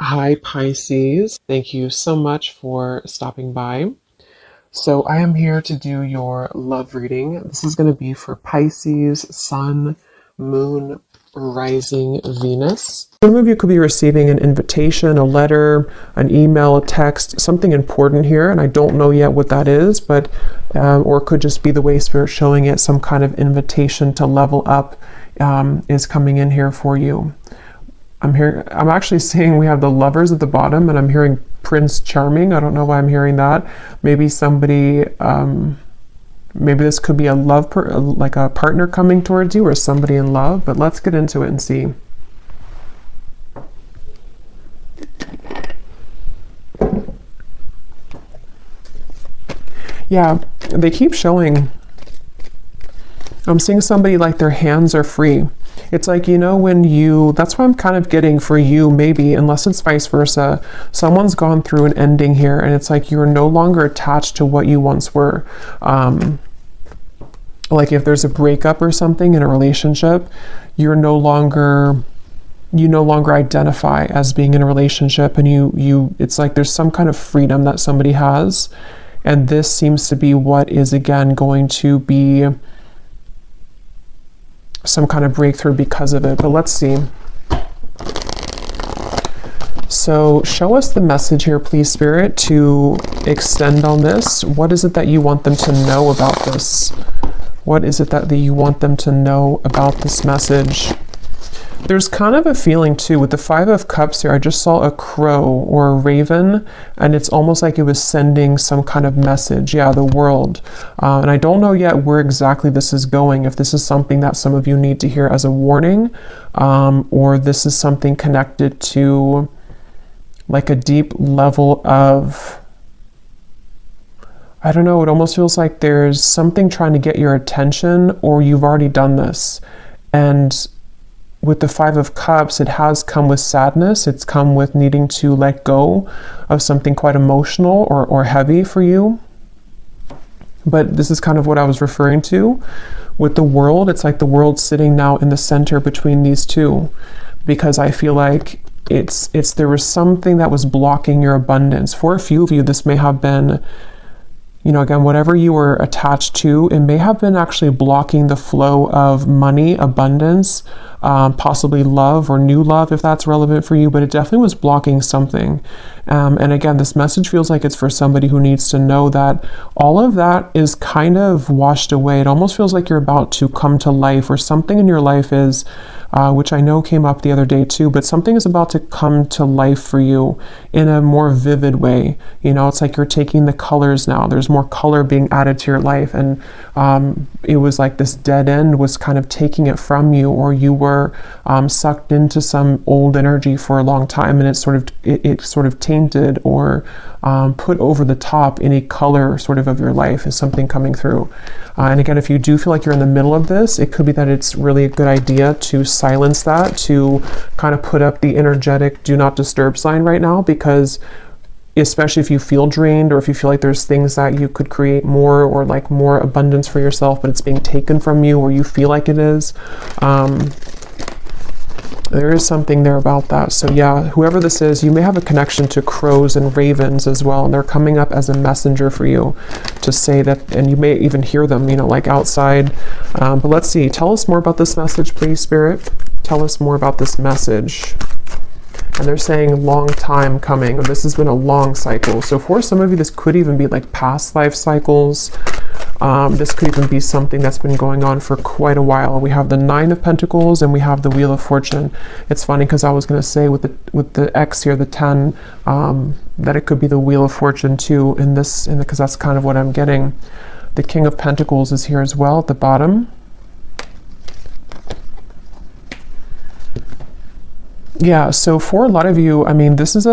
Hi, Pisces. Thank you so much for stopping by. So, I am here to do your love reading. This is going to be for Pisces, Sun, Moon, Rising, Venus. Some of you could be receiving an invitation, a letter, an email, a text, something important here, and I don't know yet what that is, but or it could just be the way Spirit's showing it, some kind of invitation to level up is coming in here for you. I'm actually seeing we have the Lovers at the bottom, and I'm hearing Prince Charming. I don't know why I'm hearing that. Maybe somebody, maybe this could be a like a partner coming towards you or somebody in love, but let's get into it and see. Yeah, they keep showing. I'm seeing somebody like their hands are free. It's like, that's why I'm kind of getting for you, maybe, unless it's vice versa, someone's gone through an ending here, and it's like you're no longer attached to what you once were. Like if there's a breakup or something in a relationship, you no longer identify as being in a relationship, and it's like there's some kind of freedom that somebody has, and this seems to be what is again going to be some kind of breakthrough because of it. But let's see. So show us the message here, please, Spirit, to extend on this. What is it that you want them to know about this? What is it that you want them to know about this message? There's kind of a feeling too with the Five of Cups here. I just saw a crow or a raven, and it's almost like it was sending some kind of message. Yeah, the world. And I don't know yet where exactly this is going, if this is something that some of you need to hear as a warning, or this is something connected to like a deep level of, I don't know, it almost feels like there's something trying to get your attention, or you've already done this. And with the Five of Cups, it has come with sadness. It's come with needing to let go of something quite emotional or heavy for you. But this is kind of what I was referring to with the world. It's like the world sitting now in the center between these two, because I feel like there was something that was blocking your abundance. For a few of you, this may have been, again, whatever you were attached to, it may have been actually blocking the flow of money, abundance, possibly love or new love, if that's relevant for you, but it definitely was blocking something. And again, this message feels like it's for somebody who needs to know that all of that is kind of washed away. It almost feels like you're about to come to life, or something in your life is, which I know came up the other day too, but something is about to come to life for you in a more vivid way. It's like you're taking the colors now. There's more color being added to your life, and it was like this dead end was kind of taking it from you, or you were sucked into some old energy for a long time, and it sort of tainted or put over the top any color sort of your life is something coming through. And again, if you do feel like you're in the middle of this, it could be that it's really a good idea to silence that, to kind of put up the energetic do not disturb sign right now, because especially if you feel drained, or if you feel like there's things that you could create more, or like more abundance for yourself, but it's being taken from you, or you feel like it is, there is something there about that. So yeah, whoever this is, you may have a connection to crows and ravens as well, and they're coming up as a messenger for you to say that, and you may even hear them, like outside. But let's see, tell us more about this message, please, Spirit. Tell us more about this message. And they're saying long time coming. This has been a long cycle. So for some of you, this could even be like past life cycles. This could even be something that's been going on for quite a while. We have the Nine of Pentacles, and we have the Wheel of Fortune. It's funny because I was going to say with the X here, the 10, that it could be the Wheel of Fortune too because that's kind of what I'm getting. The King of Pentacles is here as well at the bottom. Yeah, so for a lot of you, this is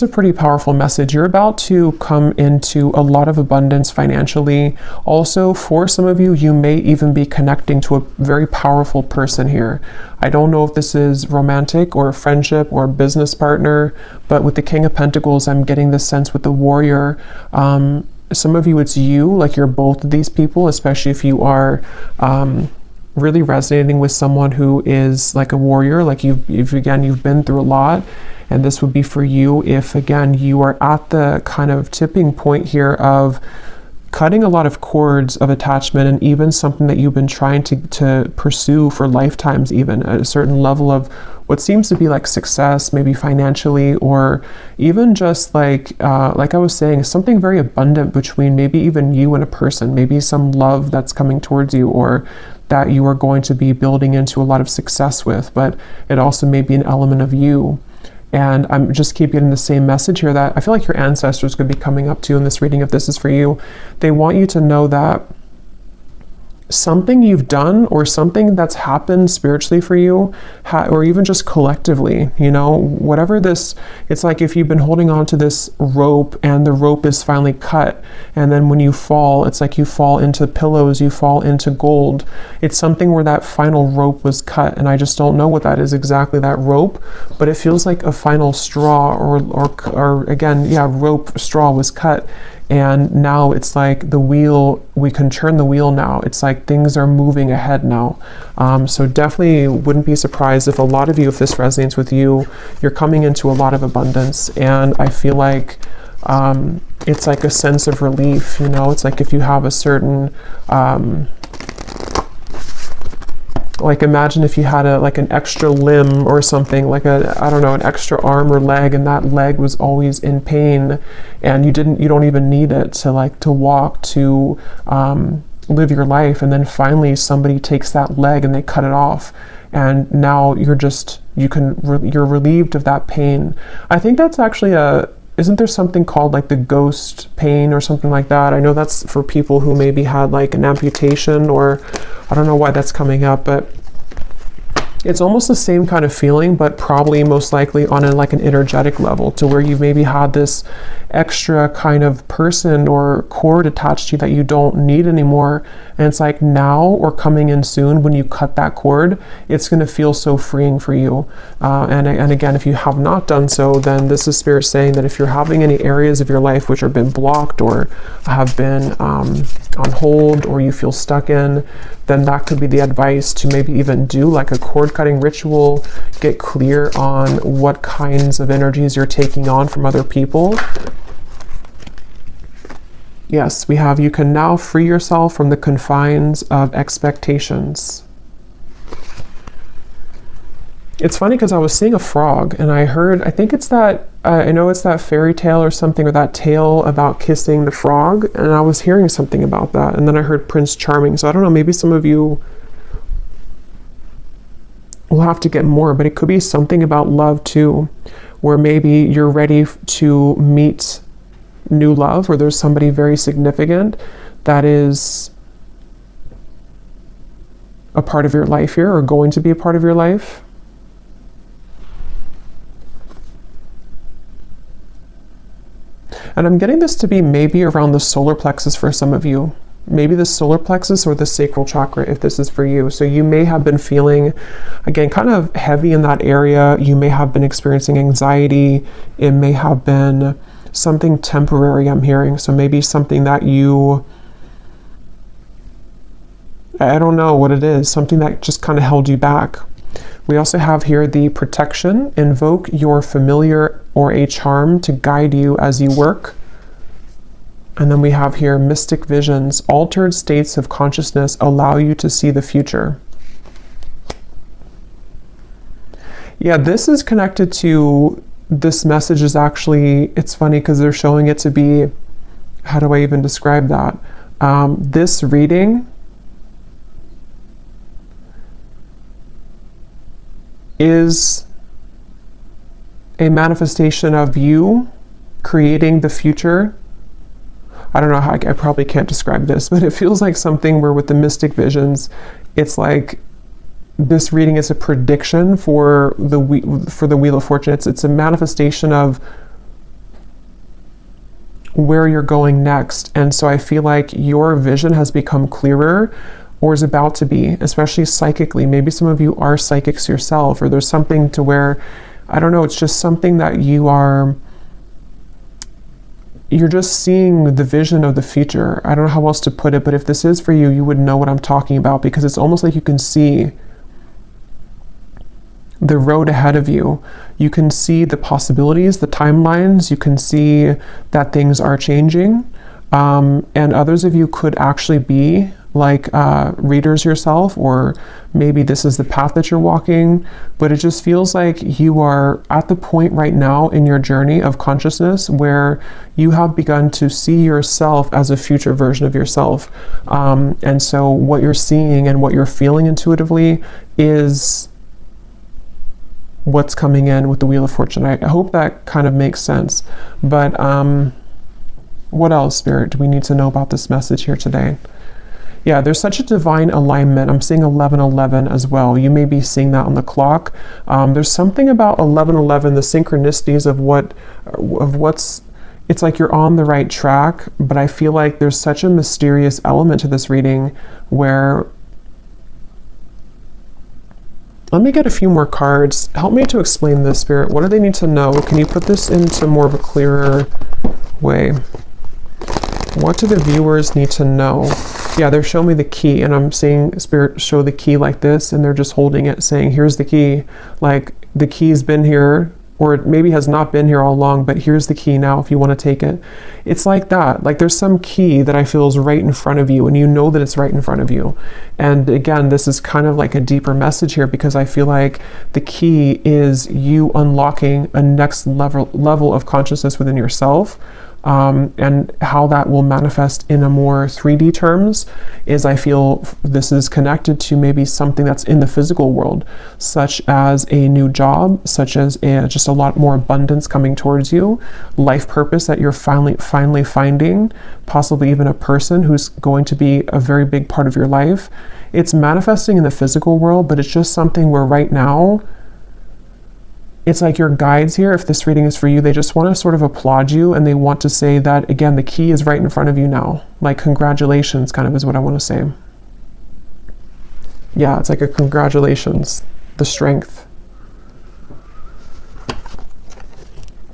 a pretty powerful message. You're about to come into a lot of abundance financially. Also, for some of you, you may even be connecting to a very powerful person here. I don't know if this is romantic or a friendship or a business partner, but with the King of Pentacles, I'm getting this sense with the Warrior. Some of you, it's you, like you're both of these people, especially if you are really resonating with someone who is like a warrior, like you've been through a lot. And this would be for you if, again, you are at the kind of tipping point here of cutting a lot of cords of attachment, and even something that you've been trying to pursue for lifetimes, even at a certain level of what seems to be like success, maybe financially, or even just like I was saying, something very abundant between maybe even you and a person, maybe some love that's coming towards you, or that you are going to be building into a lot of success with, but it also may be an element of you. And I'm just keep getting the same message here that I feel like your ancestors could be coming up to you in this reading if this is for you. They want you to know that something you've done or something that's happened spiritually for you, or even just collectively, you know, whatever this, it's like if you've been holding on to this rope and the rope is finally cut, and then when you fall, it's like you fall into pillows, you fall into gold. It's something where that final rope was cut, and I just don't know what that is exactly, that rope, but it feels like a final straw, or again, yeah, rope, straw was cut. And now it's like the wheel, we can turn the wheel now. It's like things are moving ahead now. So definitely wouldn't be surprised if a lot of you, if this resonates with you, you're coming into a lot of abundance. And I feel like it's like a sense of relief, you know, it's like if you have a certain, like imagine if you had an extra limb or something, like I don't know, an extra arm or leg, and that leg was always in pain, and you don't even need it to walk, to live your life, and then finally somebody takes that leg and they cut it off, and now you're relieved of that pain. I think that's actually isn't there something called like the ghost pain or something like that? I know that's for people who maybe had like an amputation, or I don't know why that's coming up, but it's almost the same kind of feeling, but probably most likely on an energetic level, to where you've maybe had this extra kind of person or cord attached to you that you don't need anymore. And it's like now, or coming in soon, when you cut that cord, it's going to feel so freeing for you. And again, if you have not done so, then this is Spirit saying that if you're having any areas of your life which have been blocked or have been on hold, or you feel stuck in, then that could be the advice to maybe even do like a cord cutting ritual, get clear on what kinds of energies you're taking on from other people. Yes, we have, you can now free yourself from the confines of expectations. It's funny because I was seeing a frog, and I think it's that, I know it's that fairy tale or something, or that tale about kissing the frog, and I was hearing something about that, and then I heard Prince Charming, so I don't know, maybe some of you will have to get more, but it could be something about love too, where maybe you're ready to meet new love, or there's somebody very significant that is a part of your life here, or going to be a part of your life. And I'm getting this to be maybe around the solar plexus for some of you. Maybe the solar plexus or the sacral chakra, if this is for you. So you may have been feeling, again, kind of heavy in that area. You may have been experiencing anxiety. It may have been something temporary, I'm hearing. So maybe something that I don't know what it is, something that just kind of held you back. We also have here the protection. Invoke your familiar or a charm to guide you as you work. And then we have here mystic visions. Altered states of consciousness allow you to see the future. Yeah, this is connected to, this message is actually, it's funny because they're showing it to be, how do I even describe that? This reading is a manifestation of you creating the future. I don't know how, I probably can't describe this, but it feels like something where with the mystic visions, it's like this reading is a prediction for the Wheel of Fortune. It's a manifestation of where you're going next. And so I feel like your vision has become clearer, or is about to be, especially psychically. Maybe some of you are psychics yourself, or there's something to where, I don't know, it's just something that you are you're just seeing the vision of the future. I don't know how else to put it, but if this is for you, you would know what I'm talking about, because it's almost like you can see the road ahead of you. You can see the possibilities, the timelines. You can see that things are changing. And others of you could actually be like readers yourself, or maybe this is the path that you're walking, but it just feels like you are at the point right now in your journey of consciousness where you have begun to see yourself as a future version of yourself. And so what you're seeing and what you're feeling intuitively is what's coming in with the Wheel of Fortune. I hope that kind of makes sense. But what else, Spirit, do we need to know about this message here today? Yeah, there's such a divine alignment. I'm seeing 1111 as well. You may be seeing that on the clock. There's something about 1111, the synchronicities of what's, it's like you're on the right track, but I feel like there's such a mysterious element to this reading where, let me get a few more cards. Help me to explain this, Spirit. What do they need to know? Can you put this into more of a clearer way? What do the viewers need to know? Yeah, they're showing me the key, and I'm seeing Spirit show the key like this, and they're just holding it saying, here's the key. Like the key's been here, or it maybe has not been here all along, but here's the key now if you want to take it. It's like that. Like there's some key that I feel is right in front of you, and you know that it's right in front of you. And again, this is kind of like a deeper message here, because I feel like the key is you unlocking a next level of consciousness within yourself. And how that will manifest in a more 3D terms is, I feel this is connected to maybe something that's in the physical world, such as a new job, such as just a lot more abundance coming towards you, life purpose that you're finally finding, possibly even a person who's going to be a very big part of your life. It's manifesting in the physical world, but it's just something where right now, it's like your guides here, if this reading is for you, they just want to sort of applaud you, and they want to say that, again, the key is right in front of you now. Like congratulations kind of is what I want to say. Yeah, it's like a congratulations, the strength.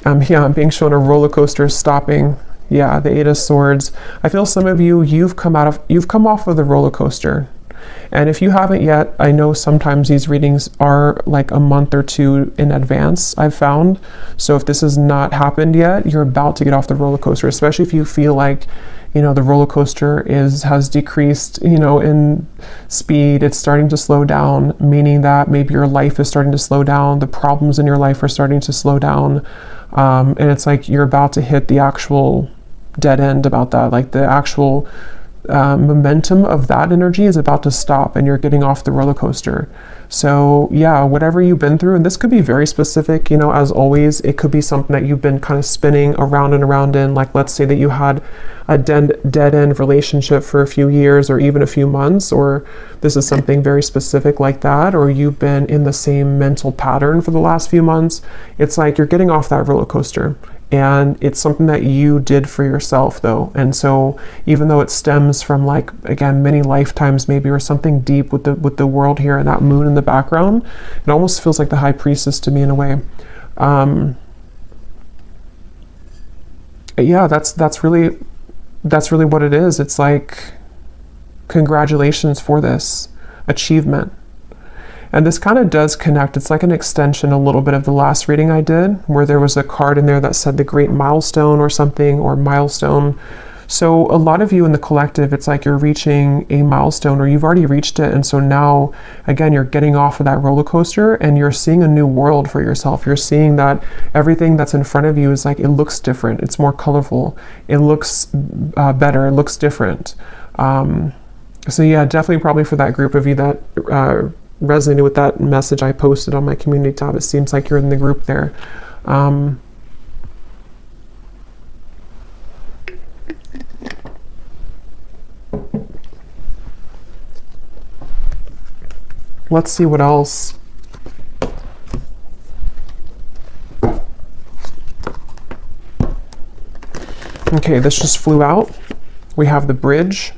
Yeah, I'm being shown a roller coaster stopping. Yeah, the Eight of Swords. I feel some of you, you've come off of the roller coaster. And if you haven't yet, I know sometimes these readings are like a month or two in advance, I've found. So if this has not happened yet, you're about to get off the roller coaster, especially if you feel like, you know, the roller coaster has decreased, you know, in speed. It's starting to slow down, meaning that maybe your life is starting to slow down. The problems in your life are starting to slow down. And it's like you're about to hit the actual dead end about that, like the actual momentum of that energy is about to stop, and you're getting off the roller coaster. So yeah, whatever you've been through, and this could be very specific, you know, as always, it could be something that you've been kind of spinning around and around in. Like, let's say that you had a dead end relationship for a few years or even a few months, or this is something very specific like that, or you've been in the same mental pattern for the last few months. It's like you're getting off that roller coaster. And it's something that you did for yourself, though. And so even though it stems from, like, again, many lifetimes maybe, or something deep with the world here and that moon in the background, it almost feels like the High Priestess to me in a way. Yeah, that's really what it is. It's like, congratulations for this achievement. And this kind of does connect. It's like an extension a little bit of the last reading I did, where there was a card in there that said the great milestone or something, or milestone. So a lot of you in the collective, it's like you're reaching a milestone, or you've already reached it. And so now, again, you're getting off of that roller coaster, and you're seeing a new world for yourself. You're seeing that everything that's in front of you is like, it looks different. It's more colorful. It looks better. It looks different. So yeah, definitely probably for that group of you that resonated with that message I posted on my community tab. It seems like you're in the group there. Let's see what else. Okay, this just flew out. We have the Bridge.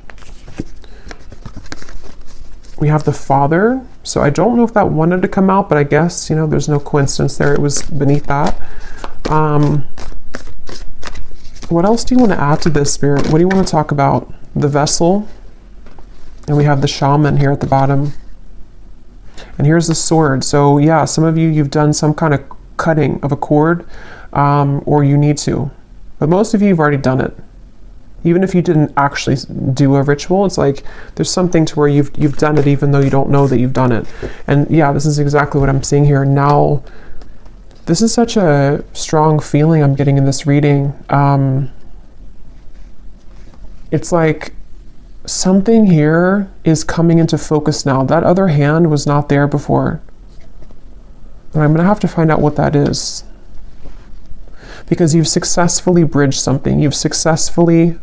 We have the Father. So I don't know if that wanted to come out, but I guess, you know, there's no coincidence there. It was beneath that. What else do you want to add to this, Spirit? What do you want to talk about? The vessel. And we have the shaman here at the bottom. And here's the sword. So yeah, some of you, you've done some kind of cutting of a cord, or you need to. But most of you have already done it. Even if you didn't actually do a ritual, it's like there's something to where you've done it even though you don't know that you've done it. And yeah, this is exactly what I'm seeing here. Now, this is such a strong feeling I'm getting in this reading. It's like something here is coming into focus now. That other hand was not there before. And I'm gonna have to find out what that is. Because you've successfully bridged something. You've successfully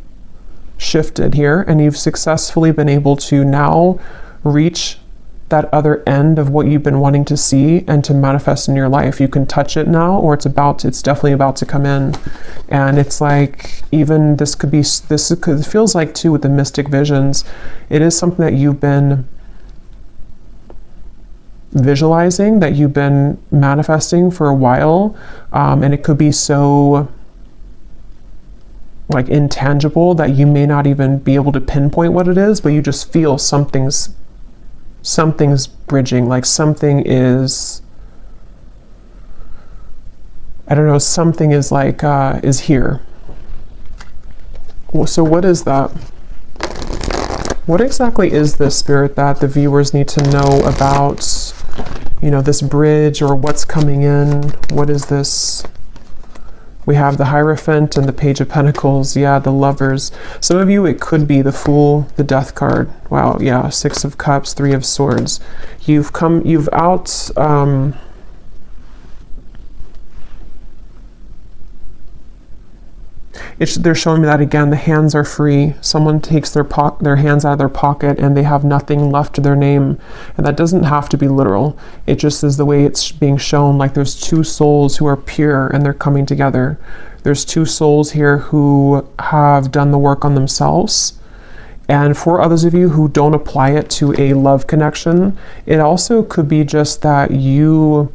shifted here, and you've successfully been able to now reach that other end of what you've been wanting to see and to manifest in your life. You can touch it now, or it's definitely about to come in. And it's like, even this feels like too with the mystic visions, it is something that you've been visualizing, that you've been manifesting for a while, and it could be so like intangible that you may not even be able to pinpoint what it is, but you just feel something's bridging, like something is, I don't know, something is like is here. So what is that? What exactly is this, Spirit, that the viewers need to know about, you know, this bridge, or what's coming in? What is this? We have the Hierophant and the Page of Pentacles. Yeah, the Lovers. Some of you, it could be the Fool, the Death card. Wow, yeah, Six of Cups, Three of Swords. They're showing me that again, the hands are free. Someone takes their hands out of their pocket and they have nothing left to their name. And that doesn't have to be literal. It just is the way it's being shown, like there's two souls who are pure and they're coming together. There's two souls here who have done the work on themselves. And for others of you who don't apply it to a love connection, it also could be just that you...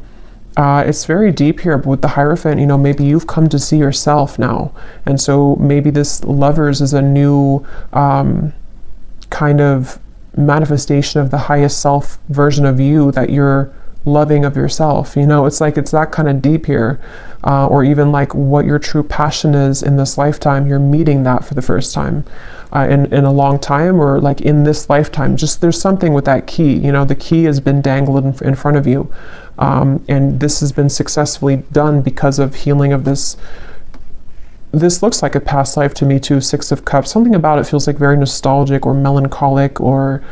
it's very deep here, but with the Hierophant, you know, maybe you've come to see yourself now. And so maybe this Lovers is a new kind of manifestation of the highest self version of you that you're loving of yourself. You know, it's like, it's that kind of deep here. Or even like what your true passion is in this lifetime, you're meeting that for the first time in a long time, or like in this lifetime. Just there's something with that key, you know, the key has been dangled in front of you. And this has been successfully done because of healing of this. This looks like a past life to me too, Six of Cups. Something about it feels like very nostalgic or melancholic, or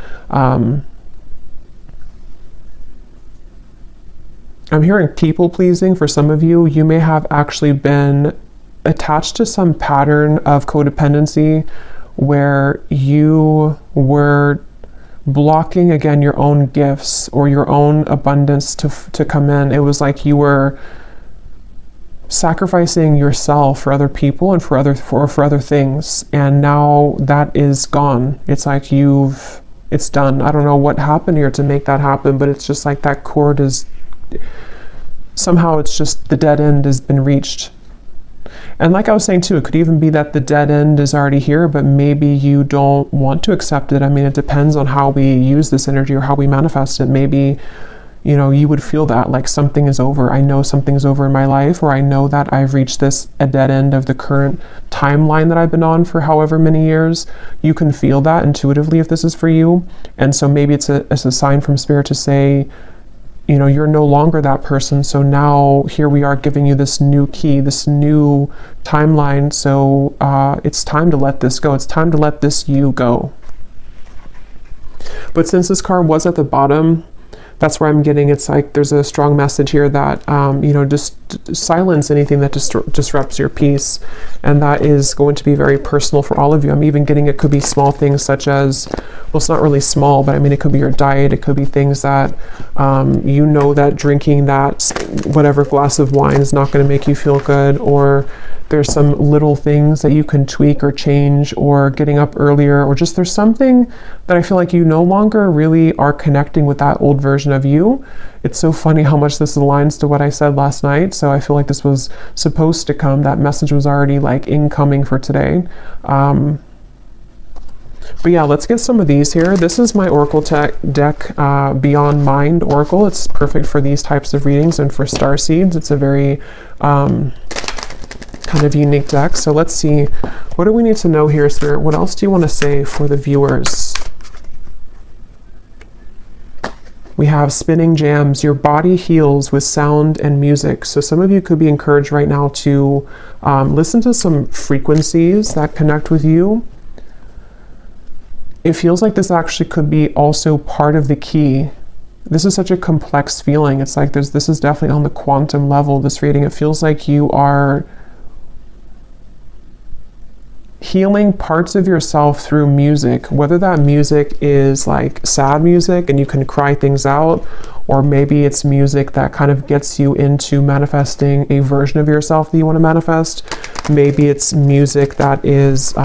I'm hearing people pleasing for some of you. You may have actually been attached to some pattern of codependency where you were blocking, again, your own gifts or your own abundance to come in. It was like you were sacrificing yourself for other people and for other things, and now that is gone. It's like it's done. I don't know what happened here to make that happen, but it's just like that cord is somehow, it's just the dead end has been reached. And like I was saying too, it could even be that the dead end is already here, but maybe you don't want to accept it. I mean, it depends on how we use this energy or how we manifest it. Maybe, you know, you would feel that like something is over. I know something's over in my life, or I know that I've reached a dead end of the current timeline that I've been on for however many years. You can feel that intuitively if this is for you. And so maybe it's a sign from Spirit to say, you know, you're no longer that person. So now here we are giving you this new key, this new timeline. So it's time to let this go. It's time to let this you go. But since this card was at the bottom, that's where I'm getting, it's like there's a strong message here that, you know, just silence anything that disrupts your peace. And that is going to be very personal for all of you. I'm even getting, it could be small things such as, well, it's not really small, but I mean, it could be your diet. It could be things that, you know, that drinking that whatever glass of wine is not going to make you feel good, or there's some little things that you can tweak or change, or getting up earlier, or just there's something that I feel like you no longer really are connecting with that old version of you. It's so funny how much this aligns to what I said last night. So I feel like this was supposed to come. That message was already like incoming for today. But yeah, let's get some of these here. This is my Oracle deck, Beyond Mind Oracle. It's perfect for these types of readings and for star seeds. It's a very kind of unique deck. So let's see, what do we need to know here, Spirit? What else do you want to say for the viewers? We have spinning jams. Your body heals with sound and music. So some of you could be encouraged right now to listen to some frequencies that connect with you. It feels like this actually could be also part of the key. This is such a complex feeling. It's like this is definitely on the quantum level, this reading. It feels like you are healing parts of yourself through music, whether that music is like sad music and you can cry things out, or maybe it's music that kind of gets you into manifesting a version of yourself that you want to manifest. Maybe it's music that is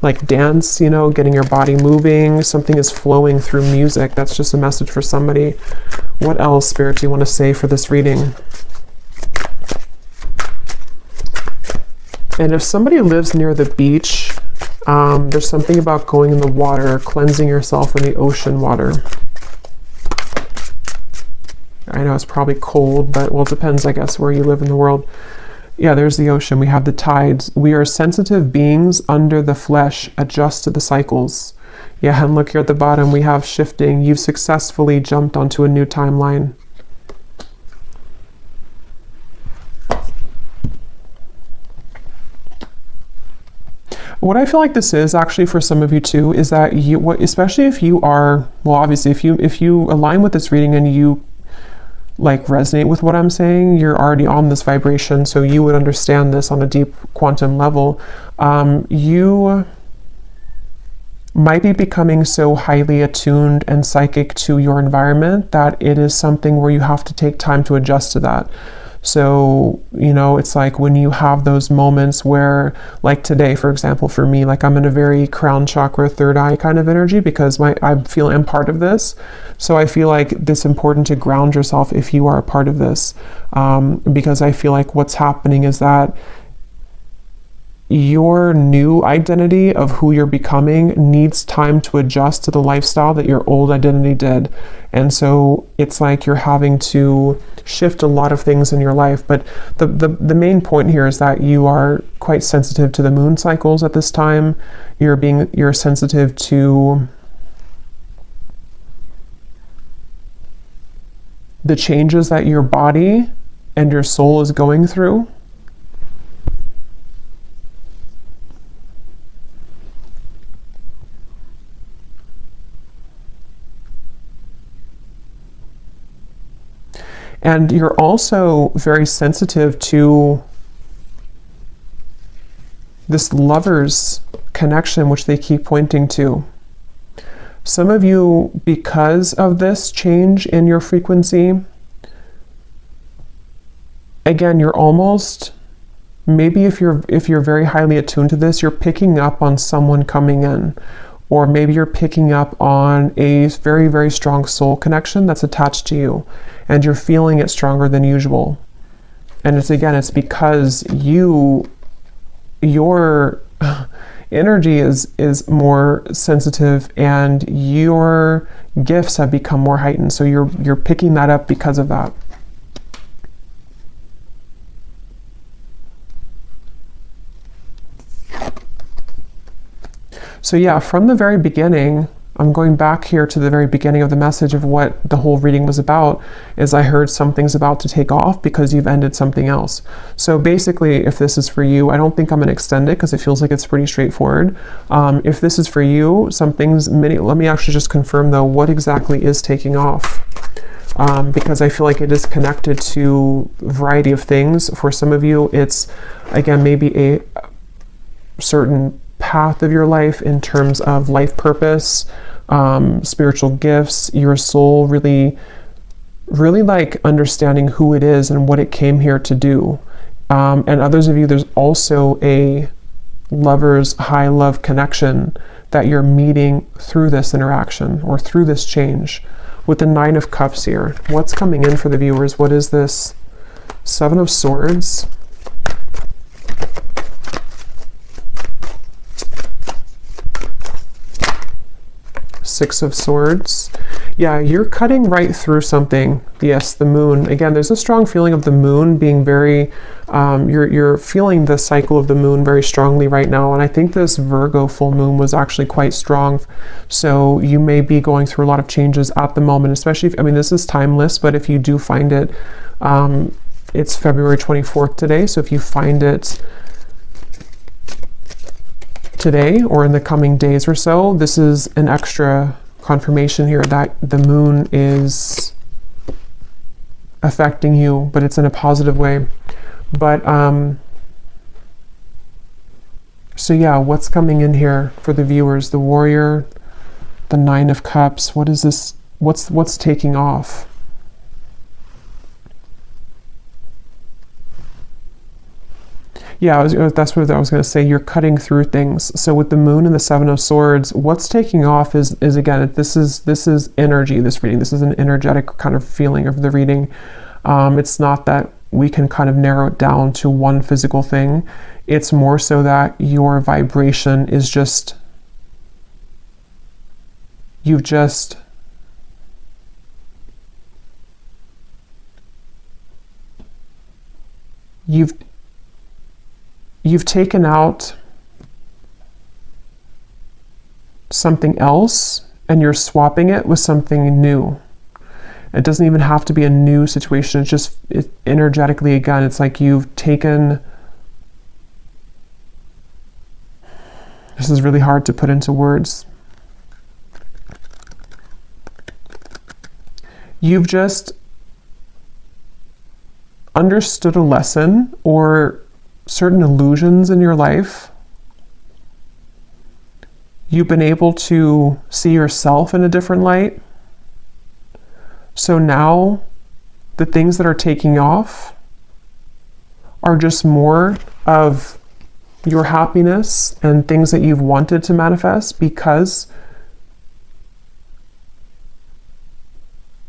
like dance, you know, getting your body moving. Something is flowing through music. That's just a message for somebody. What else, Spirit, do you want to say for this reading? And if somebody lives near the beach, there's something about going in the water, cleansing yourself in the ocean water. I know it's probably cold, but well, it depends, I guess, where you live in the world. Yeah, there's the ocean. We have the tides. We are sensitive beings under the flesh, adjust to the cycles. Yeah, and look here at the bottom, we have shifting. You've successfully jumped onto a new timeline. What I feel like this is actually for some of you too, is that you, especially if you are, well, obviously if you align with this reading and you like resonate with what I'm saying, you're already on this vibration, so you would understand this on a deep quantum level. You might be becoming so highly attuned and psychic to your environment that it is something where you have to take time to adjust to that. So, you know, it's like when you have those moments where, like today, for example, for me, like I'm in a very crown chakra, third eye kind of energy because I feel I'm part of this. So I feel like it's important to ground yourself if you are a part of this, because I feel like what's happening is that your new identity of who you're becoming needs time to adjust to the lifestyle that your old identity did. And so it's like you're having to shift a lot of things in your life. But the main point here is that you are quite sensitive to the moon cycles at this time. You're sensitive to the changes that your body and your soul is going through. And you're also very sensitive to this lover's connection, which they keep pointing to. Some of you, because of this change in your frequency, again, you're almost, maybe if you're very highly attuned to this, you're picking up on someone coming in. Or maybe you're picking up on a very, very strong soul connection that's attached to you, and you're feeling it stronger than usual. And it's because your energy is more sensitive and your gifts have become more heightened. So you're picking that up because of that. So yeah, from the very beginning, I'm going back here to the very beginning of the message of what the whole reading was about, is I heard something's about to take off because you've ended something else. So basically, if this is for you, I don't think I'm going to extend it because it feels like it's pretty straightforward. If this is for you, let me actually just confirm though, what exactly is taking off? Because I feel like it is connected to a variety of things. For some of you, it's, again, maybe a certain path of your life in terms of life purpose, spiritual gifts, your soul really like understanding who it is and what it came here to do. And others of you, there's also a lover's high love connection that you're meeting through this interaction or through this change. With the 9 of Cups here, what's coming in for the viewers? What is this? 7 of Swords. Six of Swords. Yeah, you're cutting right through something. Yes, the moon. Again, there's a strong feeling of the moon being very, you're feeling the cycle of the moon very strongly right now. And I think this Virgo full moon was actually quite strong. So you may be going through a lot of changes at the moment, especially if, I mean, this is timeless, but if you do find it, it's February 24th today. So if you find it today or in the coming days or so, this is an extra confirmation here that the moon is affecting you, but it's in a positive way. But so yeah, what's coming in here for the viewers? The Warrior, the 9 of Cups. What is this? What's taking off? Yeah, that's what I was going to say. You're cutting through things. So with the moon and the 7 of Swords, what's taking off is again, this is energy, this reading. This is an energetic kind of feeling of the reading. It's not that we can kind of narrow it down to one physical thing. It's more so that your vibration is just, you've taken out something else and you're swapping it with something new. It doesn't even have to be a new situation. It's just energetically, again, it's like you've taken, this is really hard to put into words. You've just understood a lesson or certain illusions in your life. You've been able to see yourself in a different light. So now the things that are taking off are just more of your happiness and things that you've wanted to manifest, because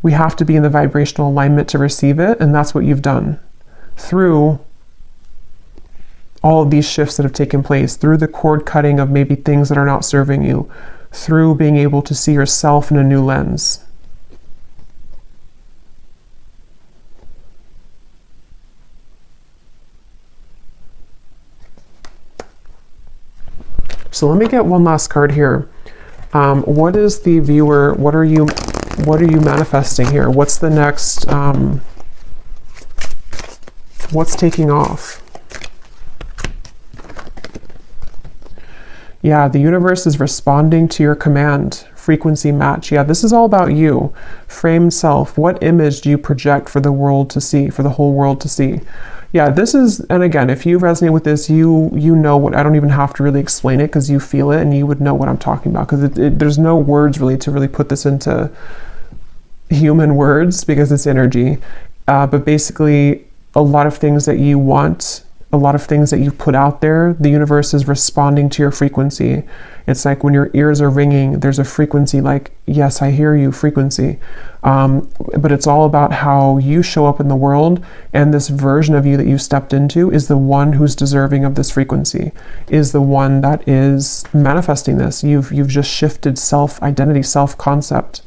we have to be in the vibrational alignment to receive it. And that's what you've done through all of these shifts that have taken place, through the cord cutting of maybe things that are not serving you, through being able to see yourself in a new lens. So let me get one last card here. What is the viewer, what are you manifesting here? What's the next, what's taking off? Yeah, the universe is responding to your command. Frequency match. Yeah, this is all about you. Framed self. What image do you project for the world to see, for the whole world to see? Yeah, this is, and again, if you resonate with this, you know what, I don't even have to really explain it because you feel it and you would know what I'm talking about, because there's no words really to really put this into human words because it's energy. But basically, a lot of things that you want, a lot of things that you put out there, the universe is responding to your frequency. It's like when your ears are ringing, there's a frequency like, yes, I hear you frequency. But it's all about how you show up in the world, and this version of you that you stepped into is the one who's deserving of this frequency, is the one that is manifesting this. You've just shifted self-identity, self-concept.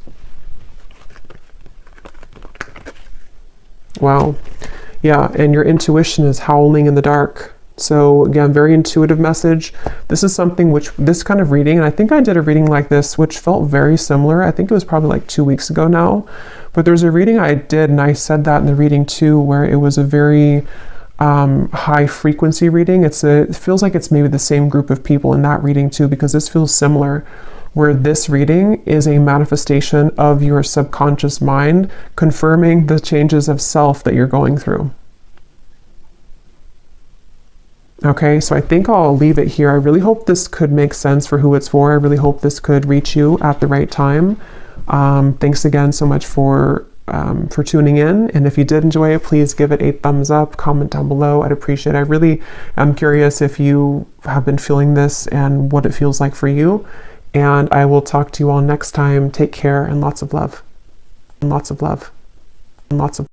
Wow. Yeah, and your intuition is howling in the dark. So again, very intuitive message. This is something which, this kind of reading, and I think I did a reading like this, which felt very similar. I think it was probably like 2 weeks ago now. But there's a reading I did, and I said that in the reading too, where it was a very high frequency reading. It feels like it's maybe the same group of people in that reading too, because this feels similar, where this reading is a manifestation of your subconscious mind confirming the changes of self that you're going through. Okay, so I think I'll leave it here. I really hope this could make sense for who it's for. I really hope this could reach you at the right time. Thanks again so much for for tuning in. And if you did enjoy it, please give it a thumbs up, comment down below. I'd appreciate it. I really am curious if you have been feeling this and what it feels like for you. And I will talk to you all next time. Take care and lots of love. And lots of love. And lots of